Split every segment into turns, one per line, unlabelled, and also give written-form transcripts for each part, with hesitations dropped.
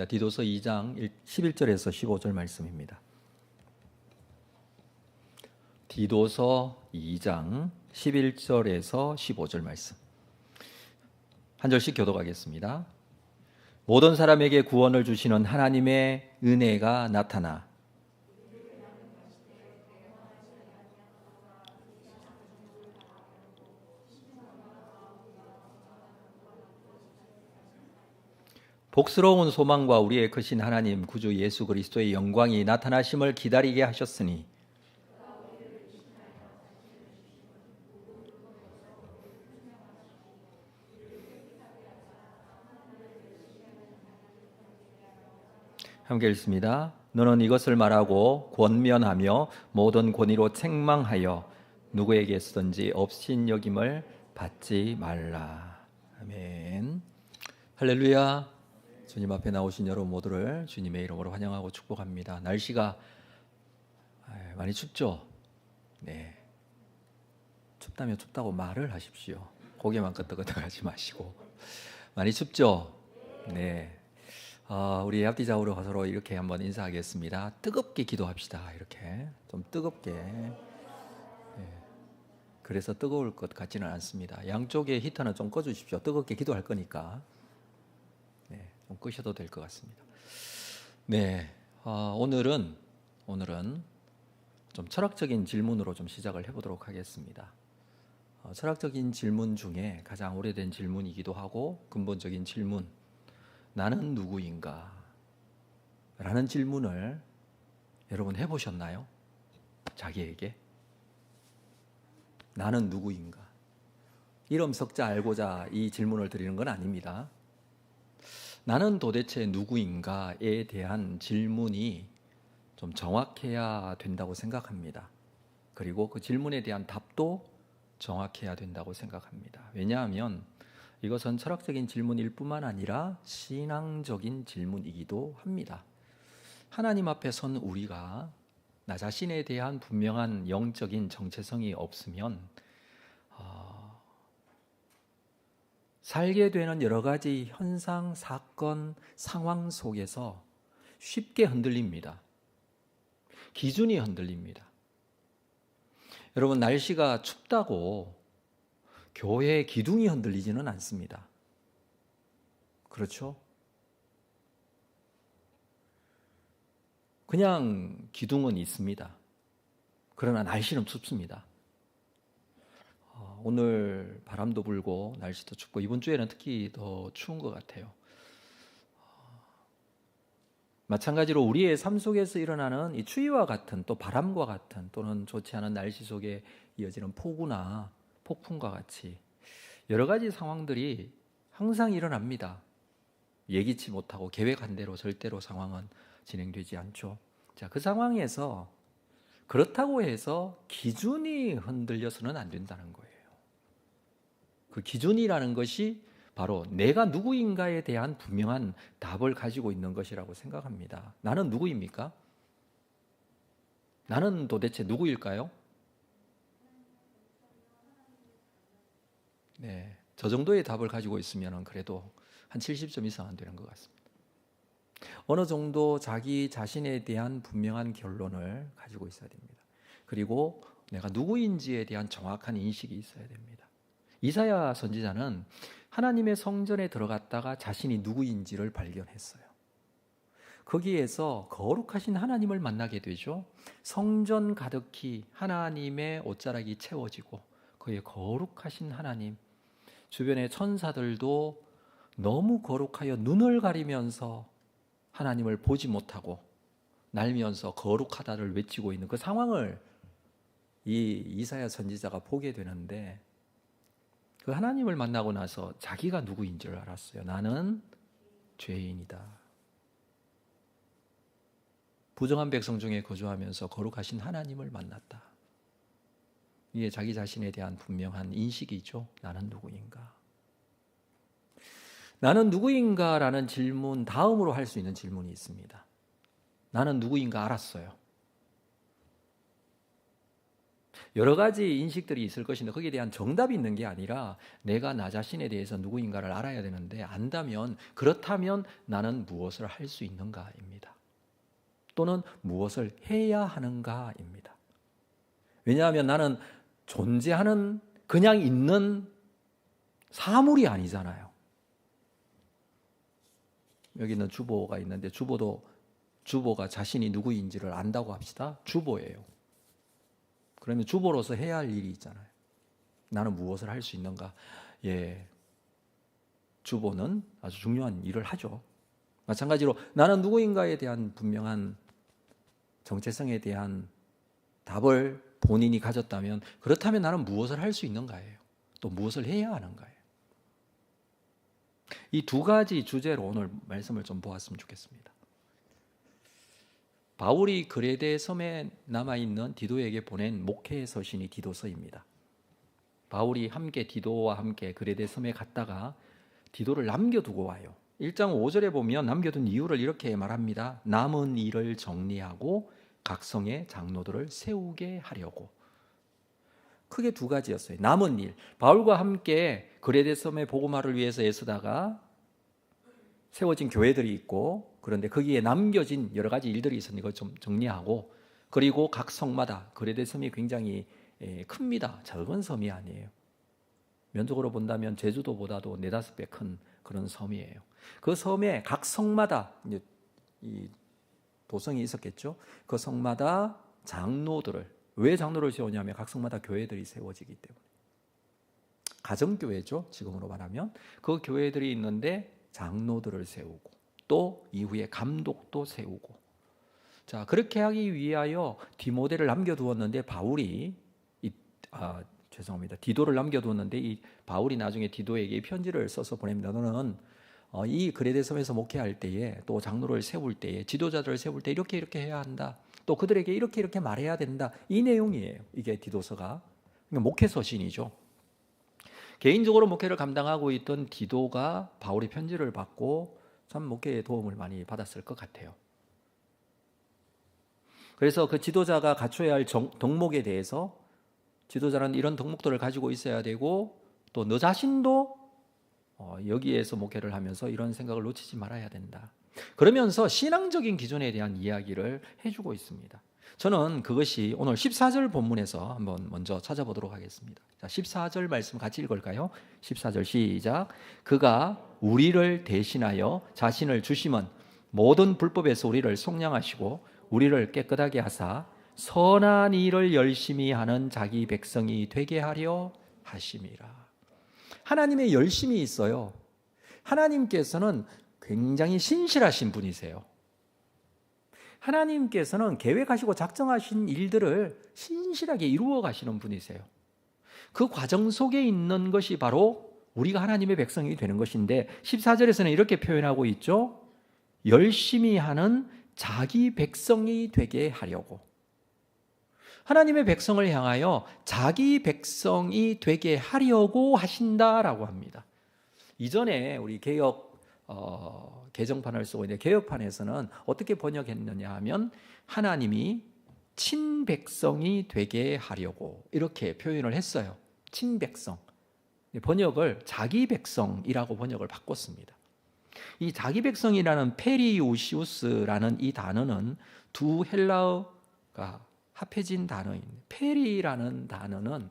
디도서 2장 11절에서 15절 말씀입니다. 디도서 2장 11절에서 15절 말씀. 한 절씩 교독하겠습니다. 모든 사람에게 구원을 주시는 하나님의 은혜가 나타나 복스러운 소망과 우리의 크신 하나님 구주 예수 그리스도의 영광이 나타나심을 기다리게 하셨으니 함께 읽습니다. 너는 이것을 말하고 권면하며 모든 권위로 책망하여 누구에게서든지 업신여김을 받지 말라. 아멘. 할렐루야. 주님 앞에 나오신 여러분 모두를 주님의 이름으로 환영하고 축복합니다. 날씨가 많이 춥죠? 네. 춥다면 춥다고 말을 하십시오. 고개만 끄덕끄덕하지 마시고. 많이 춥죠? 네. 우리 앞뒤좌우로 서로 이렇게 한번 인사하겠습니다. 뜨겁게 기도합시다. 이렇게 좀 뜨겁게. 네. 그래서 뜨거울 것 같지는 않습니다. 양쪽에 히터는 좀 꺼주십시오. 뜨겁게 기도할 거니까. 네, 좀 끄셔도 될 것 같습니다. 네, 오늘은 좀 철학적인 질문으로 좀 시작을 해보도록 하겠습니다. 철학적인 질문 중에 가장 오래된 질문이기도 하고 근본적인 질문, 나는 누구인가? 라는 질문을 여러분 해보셨나요? 자기에게 나는 누구인가? 이름 석자 알고자 이 질문을 드리는 건 아닙니다. 나는 도대체 누구인가에 대한 질문이 좀 정확해야 된다고 생각합니다. 그리고 그 질문에 대한 답도 정확해야 된다고 생각합니다. 왜냐하면 이것은 철학적인 질문일 뿐만 아니라 신앙적인 질문이기도 합니다. 하나님 앞에 선 우리가 나 자신에 대한 분명한 영적인 정체성이 없으면 살게 되는 여러 가지 현상, 사건, 상황 속에서 쉽게 흔들립니다. 기준이 흔들립니다. 여러분, 날씨가 춥다고 교회의 기둥이 흔들리지는 않습니다. 그렇죠? 그냥 기둥은 있습니다. 그러나 날씨는 춥습니다. 오늘 바람도 불고 날씨도 춥고 이번 주에는 특히 더 추운 것 같아요. 마찬가지로 우리의 삶 속에서 일어나는 이 추위와 같은 또 바람과 같은 또는 좋지 않은 날씨 속에 이어지는 폭우나 폭풍과 같이 여러 가지 상황들이 항상 일어납니다. 예기치 못하고 계획한 대로 절대로 상황은 진행되지 않죠. 자, 그 상황에서 그렇다고 해서 기준이 흔들려서는 안 된다는 거예요. 그 기준이라는 것이 바로 내가 누구인가에 대한 분명한 답을 가지고 있는 것이라고 생각합니다. 나는 누구입니까? 나는 도대체 누구일까요? 네, 저 정도의 답을 가지고 있으면 그래도 한 70점 이상은 되는 것 같습니다. 어느 정도 자기 자신에 대한 분명한 결론을 가지고 있어야 됩니다. 그리고 내가 누구인지에 대한 정확한 인식이 있어야 됩니다. 이사야 선지자는 하나님의 성전에 들어갔다가 자신이 누구인지를 발견했어요. 거기에서 거룩하신 하나님을 만나게 되죠. 성전 가득히 하나님의 옷자락이 채워지고 그의 거룩하신 하나님, 주변의 천사들도 너무 거룩하여 눈을 가리면서 하나님을 보지 못하고 날면서 거룩하다를 외치고 있는 그 상황을 이 이사야 선지자가 보게 되는데 그 하나님을 만나고 나서 자기가 누구인 줄 알았어요. 나는 죄인이다. 부정한 백성 중에 거주하면서 거룩하신 하나님을 만났다. 이게 자기 자신에 대한 분명한 인식이죠. 나는 누구인가? 나는 누구인가라는 질문 다음으로 할 수 있는 질문이 있습니다. 나는 누구인가 알았어요. 여러 가지 인식들이 있을 것인데 거기에 대한 정답이 있는 게 아니라 내가 나 자신에 대해서 누구인가를 알아야 되는데 안다면 그렇다면 나는 무엇을 할 수 있는가입니다. 또는 무엇을 해야 하는가입니다. 왜냐하면 나는 존재하는 그냥 있는 사물이 아니잖아요. 여기는 주보가 있는데 주보가 자신이 누구인지를 안다고 합시다. 주보예요. 그러면 주보로서 해야 할 일이 있잖아요. 나는 무엇을 할 수 있는가? 예, 주보는 아주 중요한 일을 하죠. 마찬가지로 나는 누구인가에 대한 분명한 정체성에 대한 답을 본인이 가졌다면 그렇다면 나는 무엇을 할 수 있는가예요. 또 무엇을 해야 하는가예요. 이 두 가지 주제로 오늘 말씀을 좀 보았으면 좋겠습니다. 바울이 그레데 섬에 남아있는 디도에게 보낸 목회 서신이 디도서입니다. 바울이 디도와 함께 그레데 섬에 갔다가 디도를 남겨두고 와요. 1장 5절에 보면 남겨둔 이유를 이렇게 말합니다. 남은 일을 정리하고 각 성의 장로들을 세우게 하려고. 크게 두 가지였어요. 남은 일, 바울과 함께 그레데 섬의 복음화를 위해서 애쓰다가 세워진 교회들이 있고 그런데 거기에 남겨진 여러 가지 일들이 있으니 이걸 좀 정리하고, 그리고 각 성마다 그레데 섬이 굉장히 큽니다. 적은 섬이 아니에요. 면적으로 본다면 제주도보다도 4-5배 큰 그런 섬이에요. 그 섬에 각 성마다 이제 이 도성이 있었겠죠. 그 성마다 장로들을, 왜 장로를 세우냐면 각 성마다 교회들이 세워지기 때문에. 가정교회죠. 지금으로 말하면 그 교회들이 있는데 장로들을 세우고 또 이후에 감독도 세우고. 자, 그렇게 하기 위하여 디모데를 남겨두었는데 바울이 디도를 남겨두었는데 이 바울이 나중에 디도에게 편지를 써서 보냅니다. 너는 이 그레데 섬에서 목회할 때에 또 장로를 세울 때에 지도자들을 세울 때 이렇게 해야 한다. 또 그들에게 이렇게 말해야 된다. 이 내용이에요. 이게 디도서가. 그러니까 목회 서신이죠. 개인적으로 목회를 감당하고 있던 디도가 바울의 편지를 받고 참 목회에 도움을 많이 받았을 것 같아요. 그래서 그 지도자가 갖춰야 할 덕목에 대해서, 지도자는 이런 덕목들을 가지고 있어야 되고 또 너 자신도 여기에서 목회를 하면서 이런 생각을 놓치지 말아야 된다. 그러면서 신앙적인 기준에 대한 이야기를 해주고 있습니다. 저는 그것이 오늘 14절 본문에서 한번 먼저 찾아보도록 하겠습니다. 자, 14절 말씀 같이 읽을까요? 14절 시작. 그가 우리를 대신하여 자신을 주심은 모든 불법에서 우리를 속량하시고 우리를 깨끗하게 하사 선한 일을 열심히 하는 자기 백성이 되게 하려 하심이라. 하나님의 열심이 있어요. 하나님께서는 굉장히 신실하신 분이세요. 하나님께서는 계획하시고 작정하신 일들을 신실하게 이루어 가시는 분이세요. 그 과정 속에 있는 것이 바로 우리가 하나님의 백성이 되는 것인데 14절에서는 이렇게 표현하고 있죠. 열심히 하는 자기 백성이 되게 하려고. 하나님의 백성을 향하여 자기 백성이 되게 하려고 하신다라고 합니다. 이전에 우리 개정판을 쓰고 있는데 개역판에서는 어떻게 번역했느냐 하면 하나님이 친백성이 되게 하려고 이렇게 표현을 했어요. 친백성. 번역을 자기 백성이라고 번역을 바꿨습니다. 이 자기 백성이라는 페리우시우스라는 이 단어는 두 헬라어가 합해진 단어입니다. 페리라는 단어는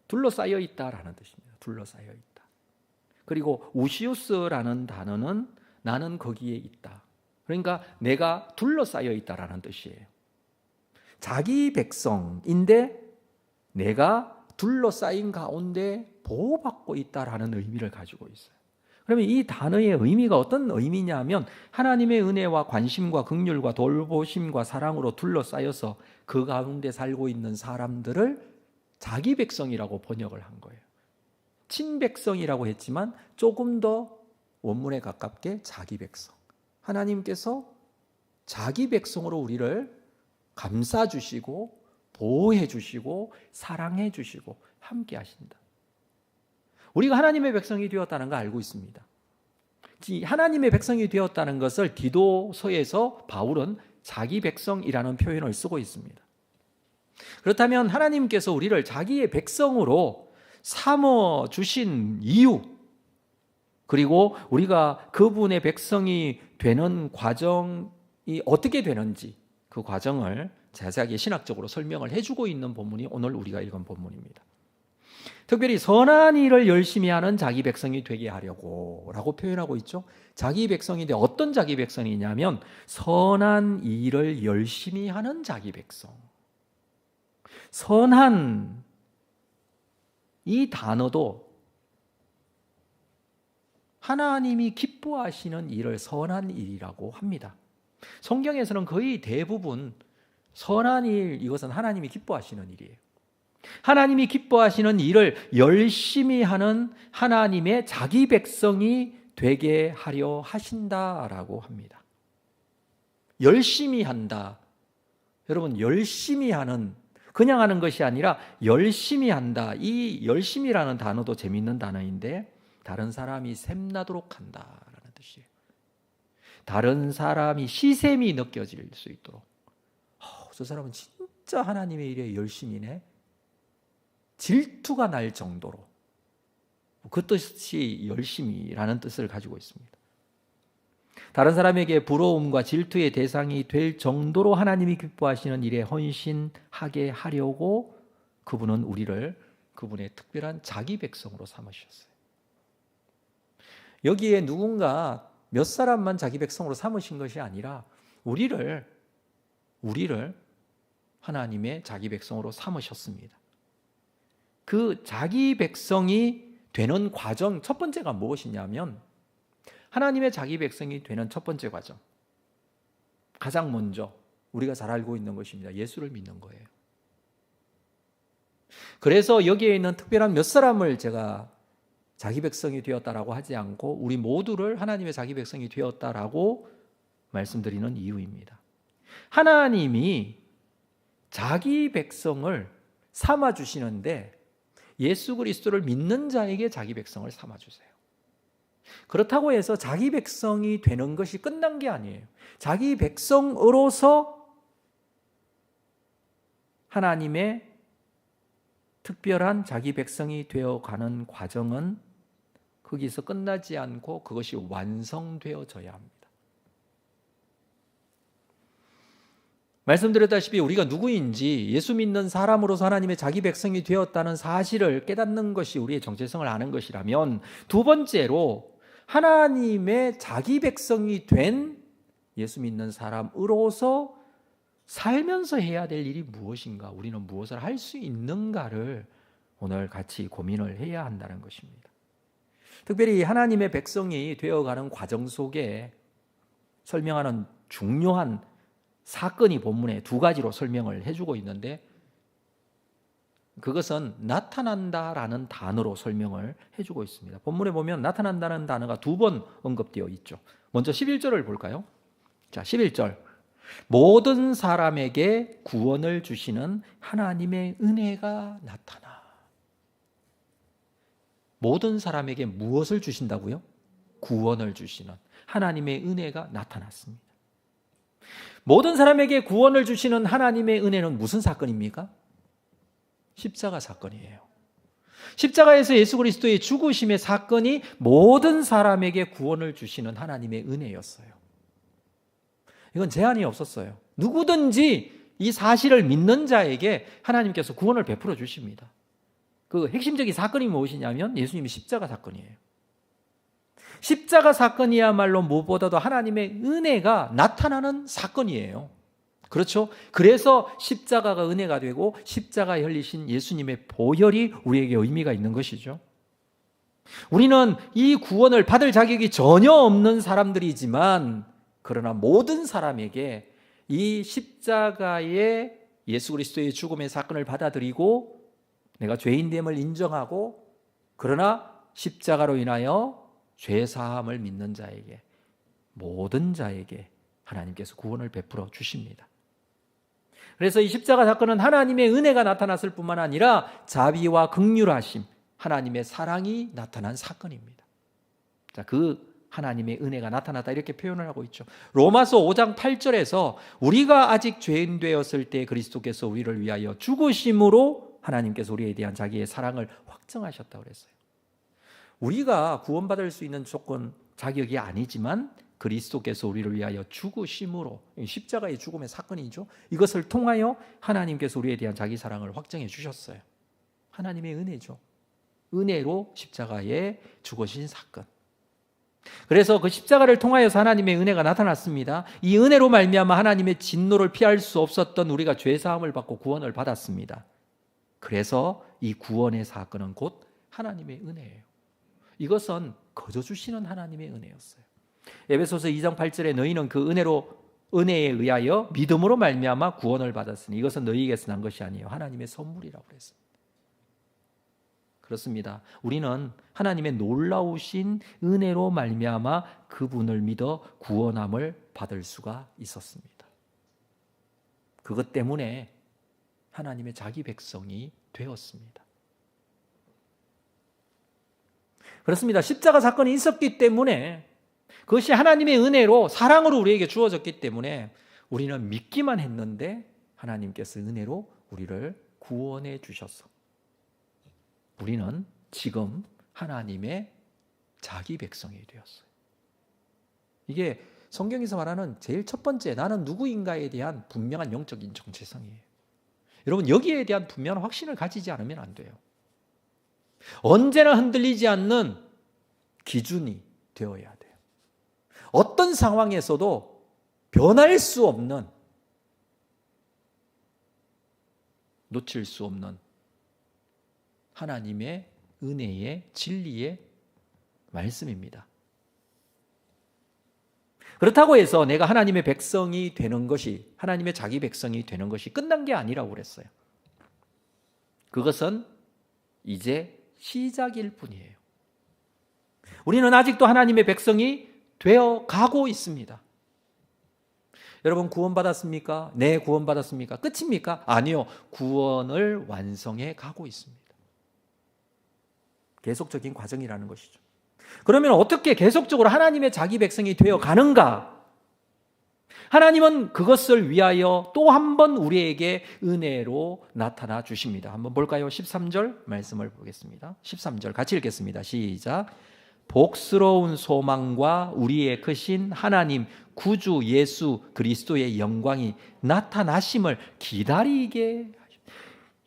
둘러싸여 있다라는 뜻입니다. 둘러싸여 있다. 그리고 우시우스라는 단어는 나는 거기에 있다. 그러니까 내가 둘러싸여 있다라는 뜻이에요. 자기 백성인데 내가 둘러싸인 가운데 보호받고 있다라는 의미를 가지고 있어요. 그러면 이 단어의 의미가 어떤 의미냐면 하나님의 은혜와 관심과 긍휼과 돌보심과 사랑으로 둘러싸여서 그 가운데 살고 있는 사람들을 자기 백성이라고 번역을 한 거예요. 친백성이라고 했지만 조금 더 원문에 가깝게 자기 백성. 하나님께서 자기 백성으로 우리를 감싸주시고 보호해주시고 사랑해주시고 함께 하신다. 우리가 하나님의 백성이 되었다는 거 알고 있습니다. 하나님의 백성이 되었다는 것을 디도서에서 바울은 자기 백성이라는 표현을 쓰고 있습니다. 그렇다면 하나님께서 우리를 자기의 백성으로 삼어 주신 이유, 그리고 우리가 그분의 백성이 되는 과정이 어떻게 되는지 그 과정을 자세하게 신학적으로 설명을 해주고 있는 본문이 오늘 우리가 읽은 본문입니다. 특별히 선한 일을 열심히 하는 자기 백성이 되게 하려고 라고 표현하고 있죠. 자기 백성인데 어떤 자기 백성이냐면 선한 일을 열심히 하는 자기 백성. 선한 이 단어도 하나님이 기뻐하시는 일을 선한 일이라고 합니다. 성경에서는 거의 대부분 선한 일, 이것은 하나님이 기뻐하시는 일이에요. 하나님이 기뻐하시는 일을 열심히 하는 하나님의 자기 백성이 되게 하려 하신다라고 합니다. 열심히 한다. 여러분, 열심히 하는, 그냥 하는 것이 아니라 열심히 한다. 이 열심히라는 단어도 재미있는 단어인데 다른 사람이 샘나도록 한다라는 뜻이에요. 다른 사람이 시샘이 느껴질 수 있도록. 저 사람은 진짜 하나님의 일에 열심히네. 질투가 날 정도로. 그 뜻이 열심히라는 뜻을 가지고 있습니다. 다른 사람에게 부러움과 질투의 대상이 될 정도로 하나님이 기뻐하시는 일에 헌신하게 하려고 그분은 우리를 그분의 특별한 자기 백성으로 삼으셨어요. 여기에 누군가 몇 사람만 자기 백성으로 삼으신 것이 아니라 우리를 하나님의 자기 백성으로 삼으셨습니다. 그 자기 백성이 되는 과정, 첫 번째가 무엇이냐면 하나님의 자기 백성이 되는 첫 번째 과정, 가장 먼저 우리가 잘 알고 있는 것입니다. 예수를 믿는 거예요. 그래서 여기에 있는 특별한 몇 사람을 제가 자기 백성이 되었다라고 하지 않고 우리 모두를 하나님의 자기 백성이 되었다라고 말씀드리는 이유입니다. 하나님이 자기 백성을 삼아주시는데 예수 그리스도를 믿는 자에게 자기 백성을 삼아주세요. 그렇다고 해서 자기 백성이 되는 것이 끝난 게 아니에요. 자기 백성으로서 하나님의 특별한 자기 백성이 되어가는 과정은 거기서 끝나지 않고 그것이 완성되어져야 합니다. 말씀드렸다시피 우리가 누구인지 예수 믿는 사람으로서 하나님의 자기 백성이 되었다는 사실을 깨닫는 것이 우리의 정체성을 아는 것이라면, 두 번째로 하나님의 자기 백성이 된 예수 믿는 사람으로서 살면서 해야 될 일이 무엇인가, 우리는 무엇을 할 수 있는가를 오늘 같이 고민을 해야 한다는 것입니다. 특별히 하나님의 백성이 되어가는 과정 속에 설명하는 중요한 사건이 본문에 두 가지로 설명을 해주고 있는데, 그것은 나타난다라는 단어로 설명을 해주고 있습니다. 본문에 보면 나타난다는 단어가 두 번 언급되어 있죠. 먼저 11절을 볼까요? 자, 11절. 모든 사람에게 구원을 주시는 하나님의 은혜가 나타나. 모든 사람에게 무엇을 주신다고요? 구원을 주시는 하나님의 은혜가 나타났습니다. 모든 사람에게 구원을 주시는 하나님의 은혜는 무슨 사건입니까? 십자가 사건이에요. 십자가에서 예수 그리스도의 죽으심의 사건이 모든 사람에게 구원을 주시는 하나님의 은혜였어요. 이건 제한이 없었어요. 누구든지 이 사실을 믿는 자에게 하나님께서 구원을 베풀어 주십니다. 그 핵심적인 사건이 무엇이냐면 예수님의 십자가 사건이에요. 십자가 사건이야말로 무엇보다도 하나님의 은혜가 나타나는 사건이에요. 그렇죠? 그래서 십자가가 은혜가 되고 십자가에 흘리신 예수님의 보혈이 우리에게 의미가 있는 것이죠. 우리는 이 구원을 받을 자격이 전혀 없는 사람들이지만, 그러나 모든 사람에게 이 십자가의 예수 그리스도의 죽음의 사건을 받아들이고 내가 죄인됨을 인정하고, 그러나 십자가로 인하여 죄사함을 믿는 자에게, 모든 자에게 하나님께서 구원을 베풀어 주십니다. 그래서 이 십자가 사건은 하나님의 은혜가 나타났을 뿐만 아니라 자비와 긍휼하심, 하나님의 사랑이 나타난 사건입니다. 자, 그 하나님의 은혜가 나타났다 이렇게 표현을 하고 있죠. 로마서 5장 8절에서 우리가 아직 죄인 되었을 때 그리스도께서 우리를 위하여 죽으심으로 하나님께서 우리에 대한 자기의 사랑을 확증하셨다고 그랬어요. 우리가 구원받을 수 있는 조건 자격이 아니지만 그리스도께서 우리를 위하여 죽으심으로, 십자가의 죽음의 사건이죠. 이것을 통하여 하나님께서 우리에 대한 자기 사랑을 확증해 주셨어요. 하나님의 은혜죠. 은혜로 십자가에 죽으신 사건. 그래서 그 십자가를 통하여서 하나님의 은혜가 나타났습니다. 이 은혜로 말미암아 하나님의 진노를 피할 수 없었던 우리가 죄 사함을 받고 구원을 받았습니다. 그래서 이 구원의 사건은 곧 하나님의 은혜예요. 이것은 거저 주시는 하나님의 은혜였어요. 에베소서 2장 8절에 너희는 그 은혜에 의하여 믿음으로 말미암아 구원을 받았으니 이것은 너희에게서 난 것이 아니에요. 하나님의 선물이라고 그랬습니다. 그렇습니다. 우리는 하나님의 놀라우신 은혜로 말미암아 그분을 믿어 구원함을 받을 수가 있었습니다. 그것 때문에 하나님의 자기 백성이 되었습니다. 그렇습니다. 십자가 사건이 있었기 때문에 그것이 하나님의 은혜로 사랑으로 우리에게 주어졌기 때문에 우리는 믿기만 했는데 하나님께서 은혜로 우리를 구원해 주셔서 우리는 지금 하나님의 자기 백성이 되었어요. 이게 성경에서 말하는 제일 첫 번째 나는 누구인가에 대한 분명한 영적인 정체성이에요. 여러분 여기에 대한 분명한 확신을 가지지 않으면 안 돼요. 언제나 흔들리지 않는 기준이 되어야 돼요. 어떤 상황에서도 변할 수 없는, 놓칠 수 없는 하나님의 은혜의 진리의 말씀입니다. 그렇다고 해서 내가 하나님의 백성이 되는 것이, 하나님의 자기 백성이 되는 것이 끝난 게 아니라고 그랬어요. 그것은 이제 시작일 뿐이에요. 우리는 아직도 하나님의 백성이 되어 가고 있습니다. 여러분 구원받았습니까? 네, 구원받았습니까? 끝입니까? 아니요. 구원을 완성해 가고 있습니다. 계속적인 과정이라는 것이죠. 그러면 어떻게 계속적으로 하나님의 자기 백성이 되어 가는가? 하나님은 그것을 위하여 또 한 번 우리에게 은혜로 나타나 주십니다. 한번 볼까요? 13절 말씀을 보겠습니다. 13절 같이 읽겠습니다. 시작. 복스러운 소망과 우리의 크신 하나님 구주 예수 그리스도의 영광이 나타나심을 기다리게 하십니다.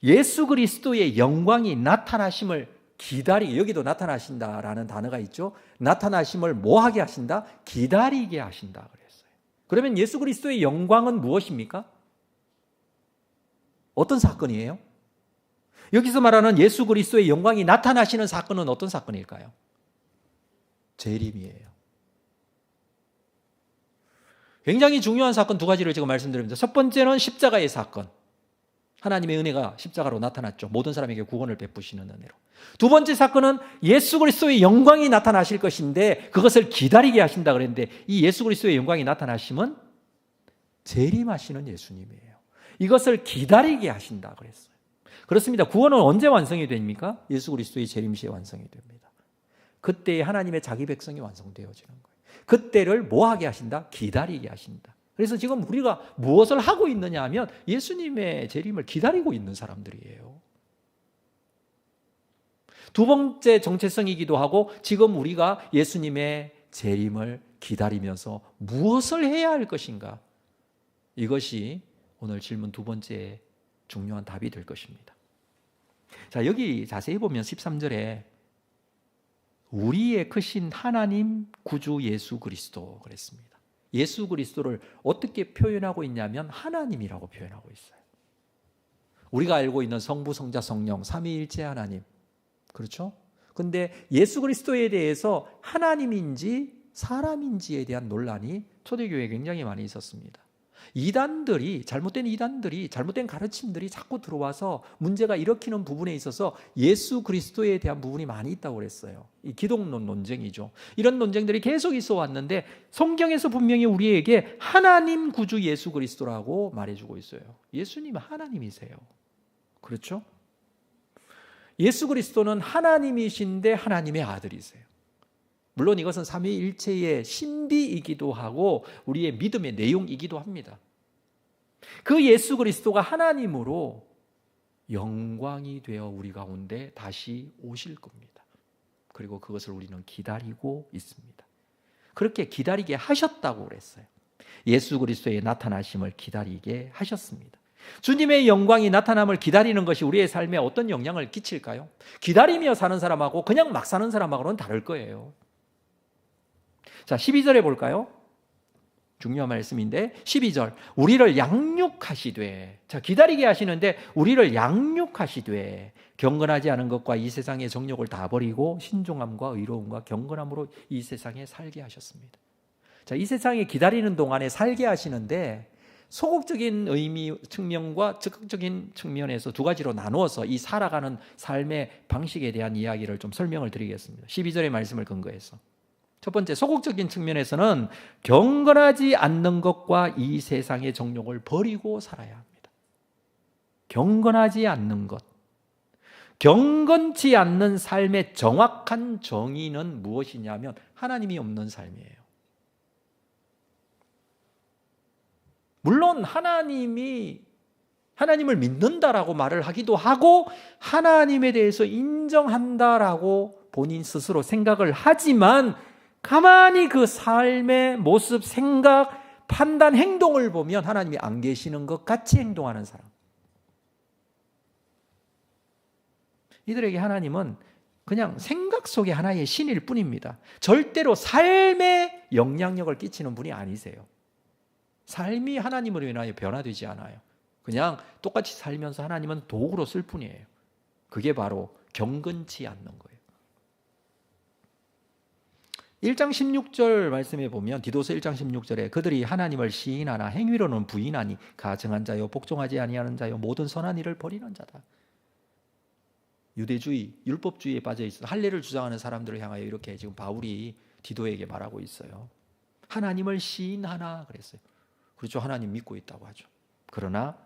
예수 그리스도의 영광이 나타나심을 기다리게, 여기도 나타나신다라는 단어가 있죠. 나타나심을 뭐 하게 하신다? 기다리게 하신다 그랬어요. 그러면 예수 그리스도의 영광은 무엇입니까? 어떤 사건이에요? 여기서 말하는 예수 그리스도의 영광이 나타나시는 사건은 어떤 사건일까요? 재림이에요. 굉장히 중요한 사건 두 가지를 제가 말씀드립니다. 첫 번째는 십자가의 사건. 하나님의 은혜가 십자가로 나타났죠. 모든 사람에게 구원을 베푸시는 은혜로. 두 번째 사건은 예수 그리스도의 영광이 나타나실 것인데 그것을 기다리게 하신다 그랬는데 이 예수 그리스도의 영광이 나타나심은 재림하시는 예수님이에요. 이것을 기다리게 하신다 그랬어요. 그렇습니다. 구원은 언제 완성이 됩니까? 예수 그리스도의 재림 시에 완성이 됩니다. 그때 하나님의 자기 백성이 완성되어지는 거예요. 그때를 뭐 하게 하신다? 기다리게 하신다. 그래서 지금 우리가 무엇을 하고 있느냐 하면 예수님의 재림을 기다리고 있는 사람들이에요. 두 번째 정체성이기도 하고 지금 우리가 예수님의 재림을 기다리면서 무엇을 해야 할 것인가? 이것이 오늘 질문 두 번째 중요한 답이 될 것입니다. 자, 여기 자세히 보면 13절에 우리의 크신 하나님 구주 예수 그리스도 그랬습니다. 예수 그리스도를 어떻게 표현하고 있냐면 하나님이라고 표현하고 있어요. 우리가 알고 있는 성부, 성자, 성령, 삼위일체 하나님. 그렇죠? 근데 예수 그리스도에 대해서 하나님인지 사람인지에 대한 논란이 초대교회에 굉장히 많이 있었습니다. 잘못된 가르침들이 자꾸 들어와서 문제가 일으키는 부분에 있어서 예수 그리스도에 대한 부분이 많이 있다고 그랬어요. 이 기독론 논쟁이죠. 이런 논쟁들이 계속 있어 왔는데 성경에서 분명히 우리에게 하나님 구주 예수 그리스도라고 말해주고 있어요. 예수님은 하나님이세요. 그렇죠? 예수 그리스도는 하나님이신데 하나님의 아들이세요. 물론 이것은 삼위일체의 신비이기도 하고 우리의 믿음의 내용이기도 합니다. 그 예수 그리스도가 하나님으로 영광이 되어 우리 가운데 다시 오실 겁니다. 그리고 그것을 우리는 기다리고 있습니다. 그렇게 기다리게 하셨다고 그랬어요. 예수 그리스도의 나타나심을 기다리게 하셨습니다. 주님의 영광이 나타남을 기다리는 것이 우리의 삶에 어떤 영향을 끼칠까요? 기다리며 사는 사람하고 그냥 막 사는 사람하고는 다를 거예요. 자, 12절에 볼까요? 중요한 말씀인데 12절 우리를 양육하시되, 자, 기다리게 하시는데 우리를 양육하시되 경건하지 않은 것과 이 세상의 정욕을 다 버리고 신중함과 의로움과 경건함으로 이 세상에 살게 하셨습니다. 자, 이 세상에 기다리는 동안에 살게 하시는데 소극적인 의미 측면과 적극적인 측면에서 두 가지로 나누어서 이 살아가는 삶의 방식에 대한 이야기를 좀 설명을 드리겠습니다. 12절의 말씀을 근거해서 첫 번째, 소극적인 측면에서는 경건하지 않는 것과 이 세상의 정욕을 버리고 살아야 합니다. 경건하지 않는 것, 경건치 않는 삶의 정확한 정의는 무엇이냐면 하나님이 없는 삶이에요. 물론 하나님을 믿는다라고 말을 하기도 하고 하나님에 대해서 인정한다라고 본인 스스로 생각을 하지만 가만히 그 삶의 모습, 생각, 판단, 행동을 보면 하나님이 안 계시는 것 같이 행동하는 사람. 이들에게 하나님은 그냥 생각 속의 하나의 신일 뿐입니다. 절대로 삶에 영향력을 끼치는 분이 아니세요. 삶이 하나님으로 인하여 변화되지 않아요. 그냥 똑같이 살면서 하나님은 도구로 쓸 뿐이에요. 그게 바로 경건치 않는 거예요. 1장 16절 말씀에 보면 디도서 1장 16절에 그들이 하나님을 시인하나 행위로는 부인하니 가증한 자요 복종하지 아니하는 자요 모든 선한 일을 버리는 자다. 유대주의, 율법주의에 빠져 있어 할례를 주장하는 사람들을 향하여 이렇게 지금 바울이 디도에게 말하고 있어요. 하나님을 시인하나 그랬어요. 그렇죠. 하나님 믿고 있다고 하죠. 그러나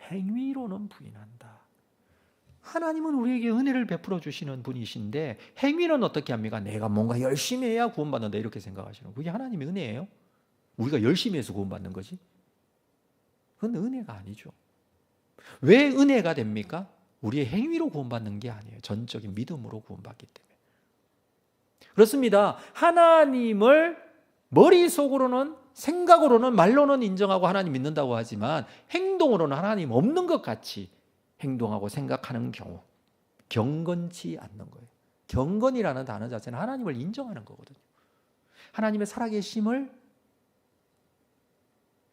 행위로는 부인한다. 하나님은 우리에게 은혜를 베풀어 주시는 분이신데 행위는 어떻게 합니까? 내가 뭔가 열심히 해야 구원받는다 이렇게 생각하시는 그게 하나님의 은혜예요? 우리가 열심히 해서 구원받는 거지? 그건 은혜가 아니죠. 왜 은혜가 됩니까? 우리의 행위로 구원받는 게 아니에요. 전적인 믿음으로 구원받기 때문에. 그렇습니다. 하나님을 머릿속으로는 생각으로는 말로는 인정하고 하나님 믿는다고 하지만 행동으로는 하나님 없는 것 같이 행동하고 생각하는 경우 경건치 않는 거예요. 경건이라는 단어 자체는 하나님을 인정하는 거거든요. 하나님의 살아계심을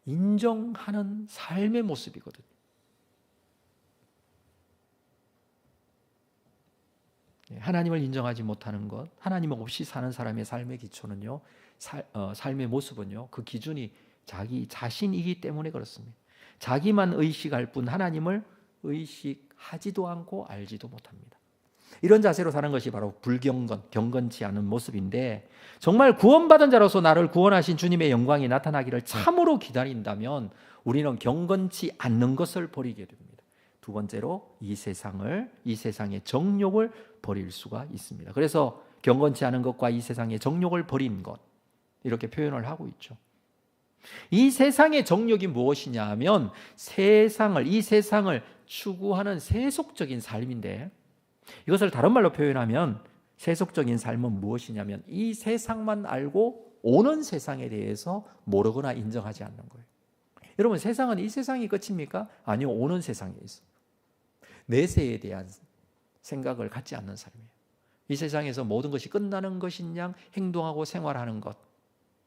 인정하는 삶의 모습이거든요. 하나님을 인정하지 못하는 것, 하나님 없이 사는 사람의 삶의 기초는요, 삶의 모습은요, 그 기준이 자기 자신이기 때문에 그렇습니다. 자기만 의식할 뿐 하나님을 의식하지도 않고 알지도 못합니다. 이런 자세로 사는 것이 바로 불경건, 경건치 않은 모습인데 정말 구원받은 자로서 나를 구원하신 주님의 영광이 나타나기를 참으로 기다린다면 우리는 경건치 않는 것을 버리게 됩니다. 두 번째로 이 세상의 정욕을 버릴 수가 있습니다. 그래서 경건치 않은 것과 이 세상의 정욕을 버린 것 이렇게 표현을 하고 있죠. 이 세상의 정욕이 무엇이냐 하면 이 세상을 추구하는 세속적인 삶인데 이것을 다른 말로 표현하면 세속적인 삶은 무엇이냐면 이 세상만 알고 오는 세상에 대해서 모르거나 인정하지 않는 거예요. 여러분 세상은 이 세상이 끝입니까? 아니요, 오는 세상에 있어요. 내세에 대한 생각을 갖지 않는 삶이에요. 이 세상에서 모든 것이 끝나는 것인 양 행동하고 생활하는 것,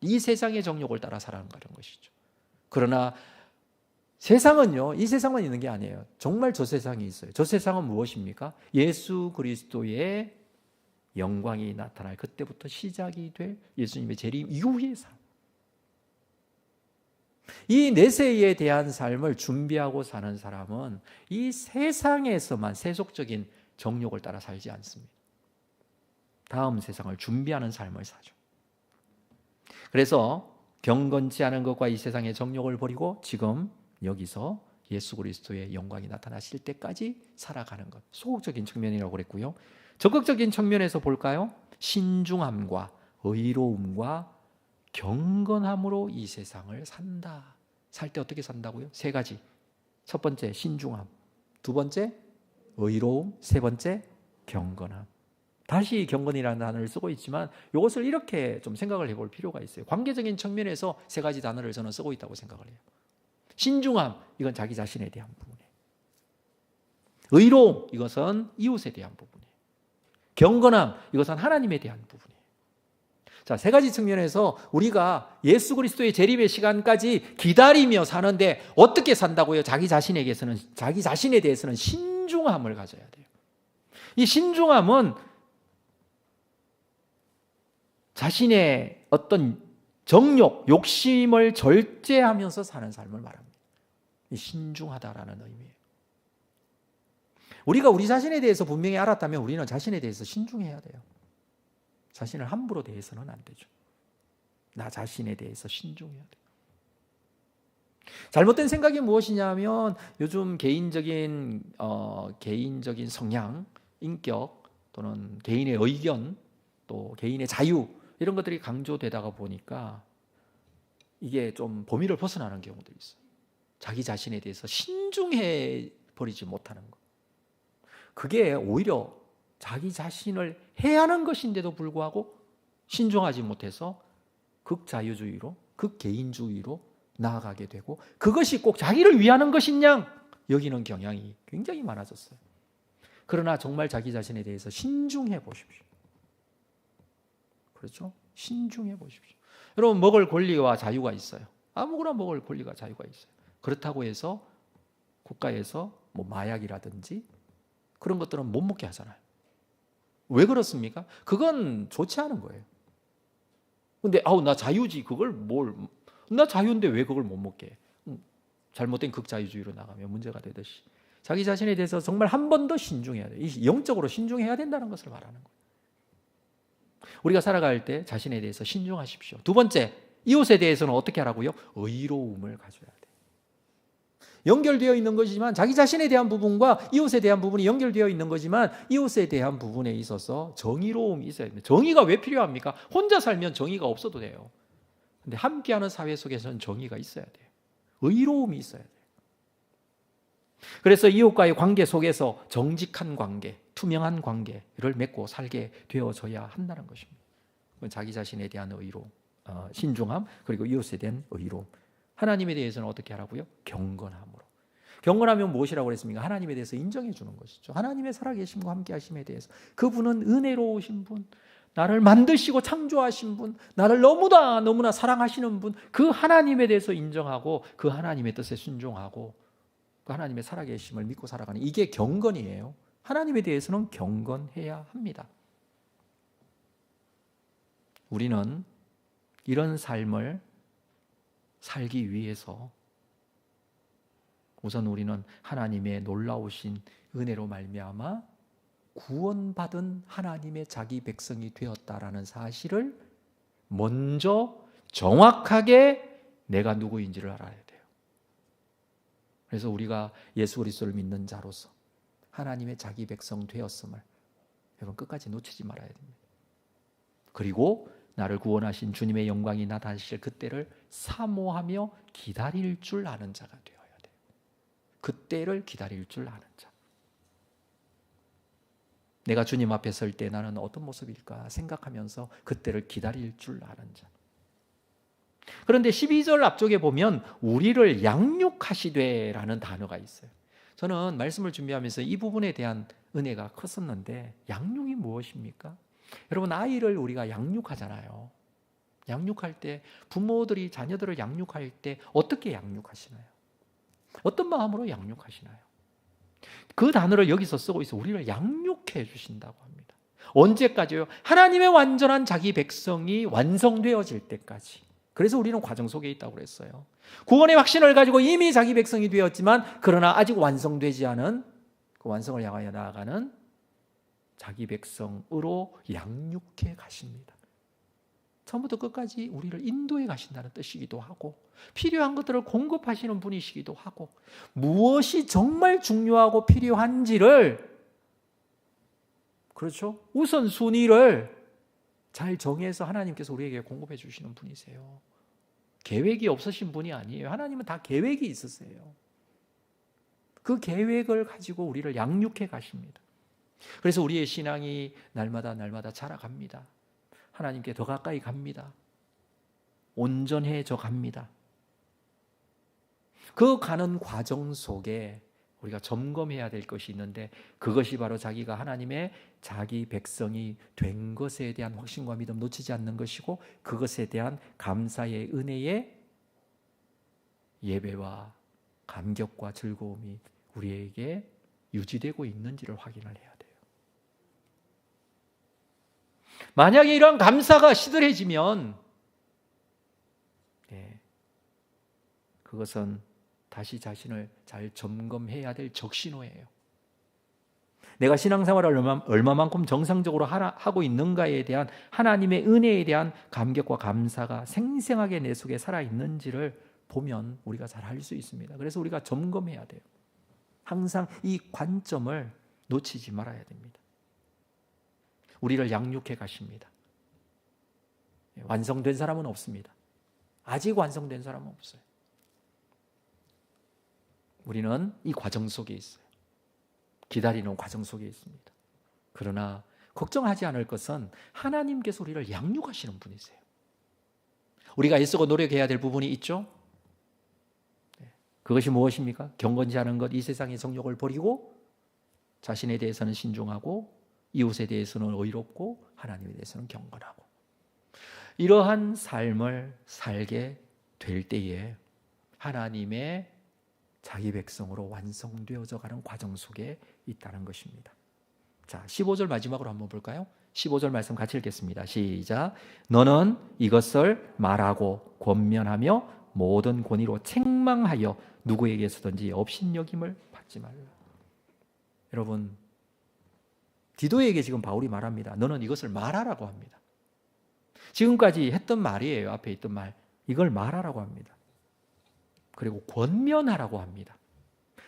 이 세상의 정욕을 따라 살아가는 것이죠. 그러나 세상은요, 이 세상만 있는 게 아니에요. 정말 저 세상이 있어요. 저 세상은 무엇입니까? 예수 그리스도의 영광이 나타날 그때부터 시작이 될 예수님의 재림 이후의 삶. 이 내세에 대한 삶을 준비하고 사는 사람은 이 세상에서만 세속적인 정욕을 따라 살지 않습니다. 다음 세상을 준비하는 삶을 사죠. 그래서 경건치 않은 것과 이 세상의 정욕을 버리고 지금 여기서 예수 그리스도의 영광이 나타나실 때까지 살아가는 것. 소극적인 측면이라고 그랬고요. 적극적인 측면에서 볼까요? 신중함과 의로움과 경건함으로 이 세상을 산다. 살 때 어떻게 산다고요? 세 가지. 첫 번째 신중함, 두 번째 의로움, 세 번째 경건함. 다시 경건이라는 단어를 쓰고 있지만 이것을 이렇게 좀 생각을 해볼 필요가 있어요. 관계적인 측면에서 세 가지 단어를 저는 쓰고 있다고 생각을 해요. 신중함, 이건 자기 자신에 대한 부분이에요. 의로움, 이것은 이웃에 대한 부분이에요. 경건함, 이것은 하나님에 대한 부분이에요. 자, 세 가지 측면에서 우리가 예수 그리스도의 재림의 시간까지 기다리며 사는데 어떻게 산다고요? 자기 자신에 대해서는 신중함을 가져야 돼요. 이 신중함은 자신의 어떤 정욕, 욕심을 절제하면서 사는 삶을 말합니다. 이 신중하다라는 의미예요. 우리가 우리 자신에 대해서 분명히 알았다면 우리는 자신에 대해서 신중해야 돼요. 자신을 함부로 대해서는 안 되죠. 나 자신에 대해서 신중해야 돼요. 잘못된 생각이 무엇이냐면 요즘 개인적인 성향, 인격 또는 개인의 의견 또 개인의 자유 이런 것들이 강조되다가 보니까 이게 좀 범위를 벗어나는 경우들이 있어요. 자기 자신에 대해서 신중해 버리지 못하는 것. 그게 오히려 자기 자신을 해하는 것인데도 불구하고 신중하지 못해서 극자유주의로, 극개인주의로 나아가게 되고 그것이 꼭 자기를 위하는 것인 양 여기는 경향이 굉장히 많아졌어요. 그러나 정말 자기 자신에 대해서 신중해 보십시오. 그렇죠? 신중해 보십시오. 여러분, 먹을 권리와 자유가 있어요. 아무거나 먹을 권리가 자유가 있어요. 그렇다고 해서 국가에서 마약이라든지 그런 것들은 못 먹게 하잖아요. 왜 그렇습니까? 그건 좋지 않은 거예요. 근데 나 자유지 나 자유인데 왜 그걸 못 먹게 해? 잘못된 극자유주의로 나가면 문제가 되듯이 자기 자신에 대해서 정말 한 번 더 신중해야 돼요. 영적으로 신중해야 된다는 것을 말하는 거예요. 우리가 살아갈 때 자신에 대해서 신중하십시오. 두 번째, 이웃에 대해서는 어떻게 하라고요? 의로움을 가져야 돼요. 연결되어 있는 것이지만 자기 자신에 대한 부분과 이웃에 대한 부분이 연결되어 있는 거지만 이웃에 대한 부분에 있어서 정의로움이 있어야 됩니다. 정의가 왜 필요합니까? 혼자 살면 정의가 없어도 돼요. 근데 함께하는 사회 속에서는 정의가 있어야 돼요. 의로움이 있어야 돼요. 그래서 이웃과의 관계 속에서 정직한 관계, 투명한 관계를 맺고 살게 되어져야 한다는 것입니다. 자기 자신에 대한 의로움, 신중함, 그리고 이웃에 대한 의로움. 하나님에 대해서는 어떻게 하라고요? 경건함으로. 경건하면 무엇이라고 그랬습니까? 하나님에 대해서 인정해 주는 것이죠. 하나님의 살아계심과 함께 하심에 대해서. 그분은 은혜로우신 분, 나를 만드시고 창조하신 분, 나를 너무나 사랑하시는 분, 그 하나님에 대해서 인정하고 그 하나님의 뜻에 순종하고 그 하나님의 살아계심을 믿고 살아가는, 이게 경건이에요. 하나님에 대해서는 경건해야 합니다. 우리는 이런 삶을 살기 위해서 우선 우리는 하나님의 놀라우신 은혜로 말미암아 구원받은 하나님의 자기 백성이 되었다라는 사실을 먼저 정확하게 내가 누구인지를 알아야 돼요. 그래서 우리가 예수 그리스도를 믿는 자로서 하나님의 자기 백성 되었음을 여러분 끝까지 놓치지 말아야 됩니다. 그리고 나를 구원하신 주님의 영광이 나타나실 그때를 사모하며 기다릴 줄 아는 자가 되어야 돼요. 그때를 기다릴 줄 아는 자. 내가 주님 앞에 설 때 나는 어떤 모습일까 생각하면서 그때를 기다릴 줄 아는 자. 그런데 12절 앞쪽에 보면 우리를 양육하시되라는 단어가 있어요. 저는 말씀을 준비하면서 이 부분에 대한 은혜가 컸었는데, 양육이 무엇입니까? 여러분, 아이를 우리가 양육하잖아요. 양육할 때 부모들이 자녀들을 양육할 때 어떻게 양육하시나요? 어떤 마음으로 양육하시나요? 그 단어를 여기서 쓰고 있어. 우리를 양육해 주신다고 합니다. 언제까지요? 하나님의 완전한 자기 백성이 완성되어질 때까지. 그래서 우리는 과정 속에 있다고 그랬어요. 구원의 확신을 가지고 이미 자기 백성이 되었지만 그러나 아직 완성되지 않은 그 완성을 향하여 나아가는 자기 백성으로 양육해 가십니다. 처음부터 끝까지 우리를 인도해 가신다는 뜻이기도 하고, 필요한 것들을 공급하시는 분이시기도 하고, 무엇이 정말 중요하고 필요한지를, 그렇죠? 우선순위를 잘 정해서 하나님께서 우리에게 공급해 주시는 분이세요. 계획이 없으신 분이 아니에요. 하나님은 다 계획이 있으세요. 그 계획을 가지고 우리를 양육해 가십니다. 그래서 우리의 신앙이 날마다 자라갑니다. 하나님께 더 가까이 갑니다. 온전해져 갑니다. 그 가는 과정 속에 우리가 점검해야 될 것이 있는데, 그것이 바로 자기가 하나님의 자기 백성이 된 것에 대한 확신과 믿음 놓치지 않는 것이고, 그것에 대한 감사의 은혜의 예배와 감격과 즐거움이 우리에게 유지되고 있는지를 확인을 해야 돼요. 만약에 이러한 감사가 시들해지면 그것은 다시 자신을 잘 점검해야 될 적신호예요. 내가 신앙생활을 얼마만큼 정상적으로 하고 있는가에 대한 하나님의 은혜에 대한 감격과 감사가 생생하게 내 속에 살아있는지를 보면 우리가 잘 알 수 있습니다. 그래서 우리가 점검해야 돼요. 항상 이 관점을 놓치지 말아야 됩니다. 우리를 양육해 가십니다. 완성된 사람은 없습니다. 아직 완성된 사람은 없어요. 우리는 이 과정 속에 있어요. 기다리는 과정 속에 있습니다. 그러나 걱정하지 않을 것은 하나님께서 우리를 양육하시는 분이세요. 우리가 애쓰고 노력해야 될 부분이 있죠. 그것이 무엇입니까? 경건지 않은 것, 이 세상의 정욕을 버리고 자신에 대해서는 신중하고 이웃에 대해서는 의롭고 하나님에 대해서는 경건하고, 이러한 삶을 살게 될 때에 하나님의 자기 백성으로 완성되어져 가는 과정 속에 있다는 것입니다. 자, 15절 마지막으로 한번 볼까요? 15절 말씀 같이 읽겠습니다. 시작. 너는 이것을 말하고 권면하며 모든 권위로 책망하여 누구에게서든지 업신여김을 받지 말라. 여러분, 디도에게 지금 바울이 말합니다. 너는 이것을 말하라고 합니다. 지금까지 했던 말이에요. 앞에 있던 말, 이걸 말하라고 합니다. 그리고 권면하라고 합니다.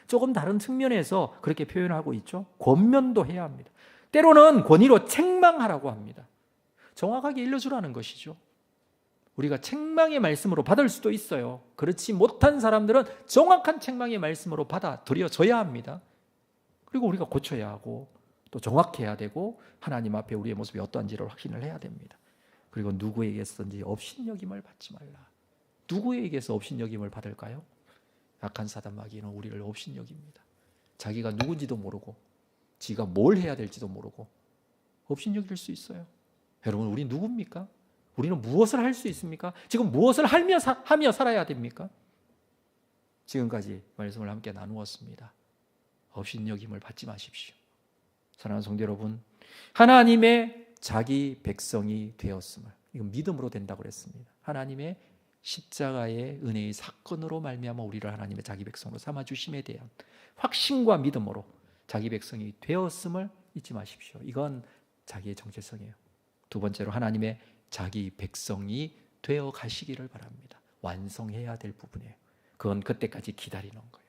조금 다른 측면에서 그렇게 표현하고 있죠. 권면도 해야 합니다. 때로는 권위로 책망하라고 합니다. 정확하게 일러주라는 것이죠. 우리가 책망의 말씀으로 받을 수도 있어요. 그렇지 못한 사람들은 정확한 책망의 말씀으로 받아들여져야 합니다. 그리고 우리가 고쳐야 하고 또 정확해야 되고 하나님 앞에 우리의 모습이 어떠한지를 확신을 해야 됩니다. 그리고 누구에게서든지 업신여김을 받지 말라. 누구에게서 업신여김을 받을까요? 약한 사단 마귀는 우리를 업신여깁니다. 자기가 누군지도 모르고 지가 뭘 해야 될지도 모르고 업신여길 수 있어요. 여러분, 우리 누굽니까? 우리는 무엇을 할 수 있습니까? 지금 무엇을 하며 살아야 됩니까? 지금까지 말씀을 함께 나누었습니다. 업신여김을 받지 마십시오. 사랑하는 성도 여러분, 하나님의 자기 백성이 되었음을, 이건 믿음으로 된다고 그랬습니다. 하나님의 십자가의 은혜의 사건으로 말미암아 우리를 하나님의 자기 백성으로 삼아 주심에 대한 확신과 믿음으로 자기 백성이 되었음을 잊지 마십시오. 이건 자기의 정체성이에요. 두 번째로 하나님의 자기 백성이 되어 가시기를 바랍니다. 완성해야 될 부분이에요. 그건 그때까지 기다리는 거예요.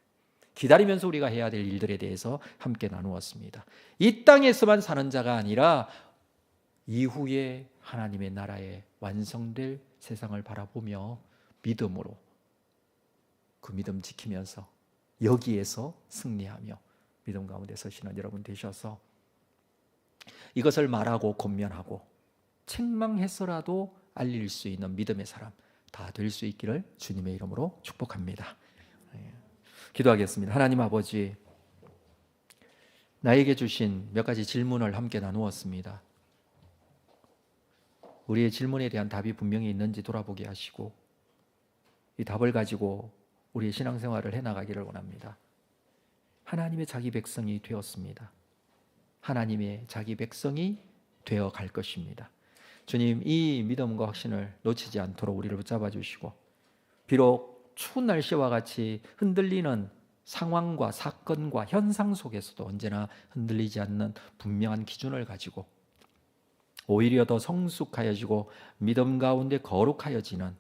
기다리면서 우리가 해야 될 일들에 대해서 함께 나누었습니다. 이 땅에서만 사는 자가 아니라 이후에 하나님의 나라에 완성될 세상을 바라보며 믿음으로 그 믿음 지키면서 여기에서 승리하며 믿음 가운데 서시는 여러분 되셔서 이것을 말하고 권면하고 책망해서라도 알릴 수 있는 믿음의 사람 다 될 수 있기를 주님의 이름으로 축복합니다. 기도하겠습니다. 하나님 아버지, 나에게 주신 몇 가지 질문을 함께 나누었습니다. 우리의 질문에 대한 답이 분명히 있는지 돌아보게 하시고 이 답을 가지고 우리의 신앙생활을 해나가기를 원합니다. 하나님의 자기 백성이 되었습니다. 하나님의 자기 백성이 되어 갈 것입니다. 주님, 이 믿음과 확신을 놓치지 않도록 우리를 붙잡아 주시고, 비록 추운 날씨와 같이 흔들리는 상황과 사건과 현상 속에서도 언제나 흔들리지 않는 분명한 기준을 가지고 오히려 더 성숙하여지고 믿음 가운데 거룩하여지는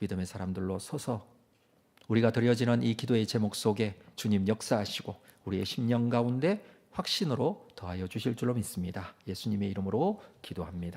믿음의 사람들로 서서 우리가 드려지는 이 기도의 제목 속에 주님 역사하시고 우리의 심령 가운데 확신으로 더하여 주실 줄로 믿습니다. 예수님의 이름으로 기도합니다.